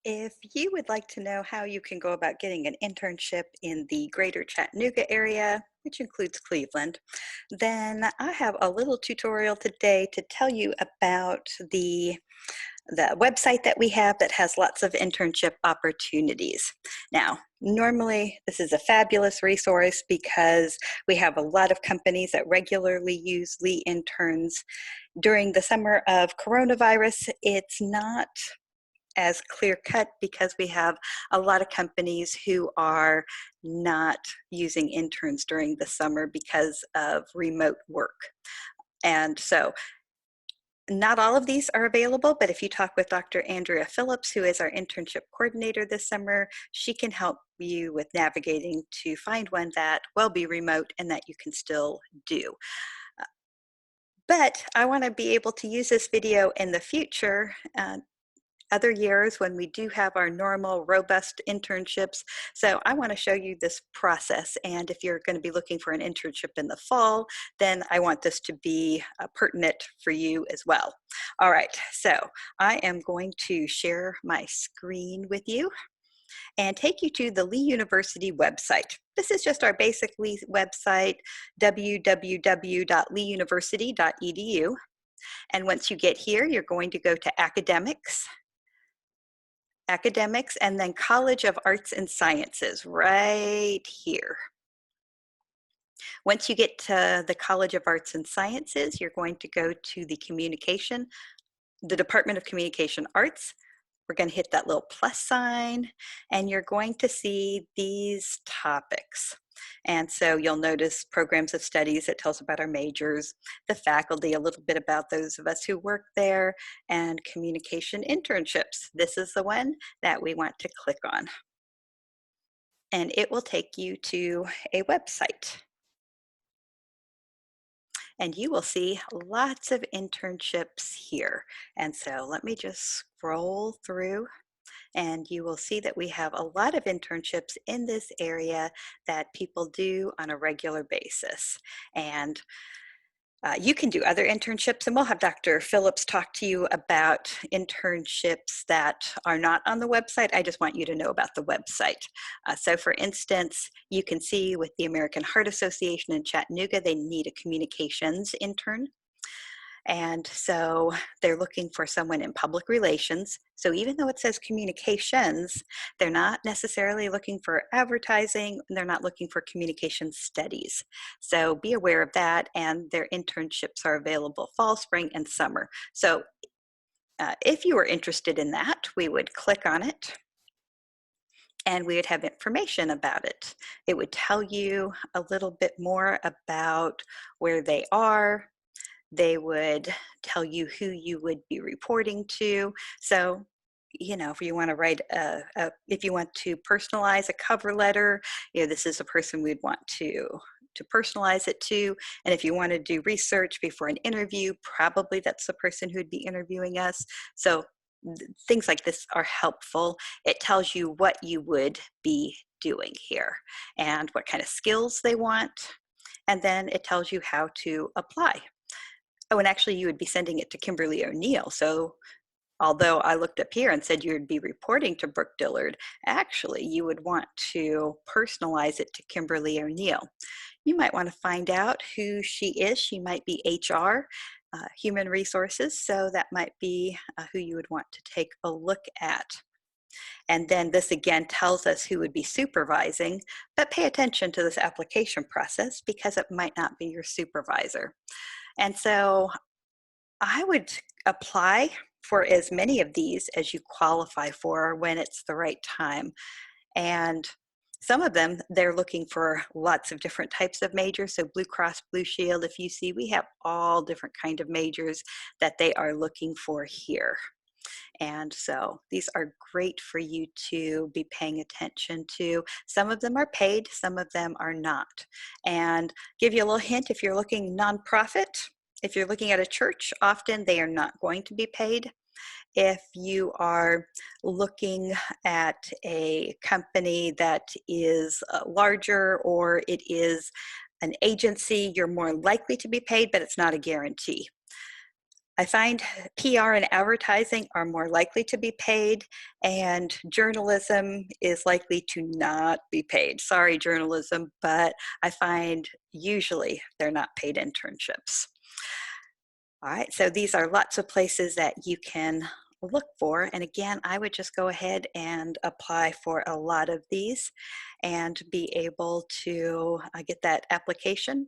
If you would like to know how you can go about getting an internship in the greater Chattanooga area, which includes Cleveland, then I have a little tutorial today to tell you about the website that we have that has lots of internship opportunities. Now, normally this is a fabulous resource because we have a lot of companies that regularly use Lee interns. During the summer of coronavirus, it's not as clear cut because we have a lot of companies who are not using interns during the summer because of remote work. And so not all of these are available, but if you talk with Dr. Andrea Phillips, who is our internship coordinator this summer, she can help you with navigating to find one that will be remote and that you can still do. But I want to be able to use this video in the future, other years when we do have our normal robust internships. So I want to show you this process, and if you're going to be looking for an internship in the fall, then I want this to be pertinent for you as well. All right, so I am going to share my screen with you and take you to the Lee University website. This is just our basic Lee website, www.leeuniversity.edu. And once you get here, you're going to go to academics, and then College of Arts and Sciences right here. Once you get to the College of Arts and Sciences, you're going to go to the Department of Communication Arts. We're going to hit that little plus sign, and you're going to see these topics. And so you'll notice programs of studies that tells about our majors, the faculty, a little bit about those of us who work there, and communication internships. This is the one that we want to click on. And it will take you to a website. And you will see lots of internships here. And so let me just scroll through, and you will see that we have a lot of internships in this area that people do on a regular basis. And you can do other internships, and we'll have Dr. Phillips talk to you about internships that are not on the website. I just want you to know about the website. So for instance, you can see with the American Heart Association in Chattanooga, they need a communications intern. And so they're looking for someone in public relations. So even though it says communications, they're not necessarily looking for advertising, and they're not looking for communication studies. So be aware of that, and their internships are available fall, spring, and summer. So if you were interested in that, we would click on it, and we would have information about it. It would tell you a little bit more about where they are. They would tell you who you would be reporting to. So, you know, if you want to write if you want to personalize a cover letter, you know, this is a person we'd want to personalize it to. And if you want to do research before an interview, probably that's the person who'd be interviewing us. So things like this are helpful. It tells you what you would be doing here and what kind of skills they want. And then it tells you how to apply. Oh, and actually you would be sending it to Kimberly O'Neill. So although I looked up here and said you would be reporting to Brooke Dillard, actually you would want to personalize it to Kimberly O'Neill. You might want to find out who she is. She might be HR, human resources, so that might be who you would want to take a look at. And then this again tells us who would be supervising, but pay attention to this application process because it might not be your supervisor. And so I would apply for as many of these as you qualify for when it's the right time. And some of them, they're looking for lots of different types of majors. So Blue Cross Blue Shield, if you see, we have all different kind of majors that they are looking for here. And so these are great for you to be paying attention to. Some of them are paid, some of them are not. And give you a little hint, if you're looking nonprofit, if you're looking at a church, often they are not going to be paid. If you are looking at a company that is larger, or it is an agency, you're more likely to be paid, but it's not a guarantee. I find PR and advertising are more likely to be paid, and journalism is likely to not be paid. Sorry, journalism, but I find usually they're not paid internships. All right, so these are lots of places that you can look for. And again, I would just go ahead and apply for a lot of these and be able to get that application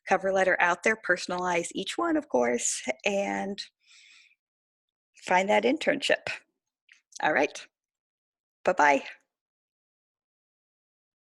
cover letter out there, personalize each one, of course, and find that internship. All right, bye bye.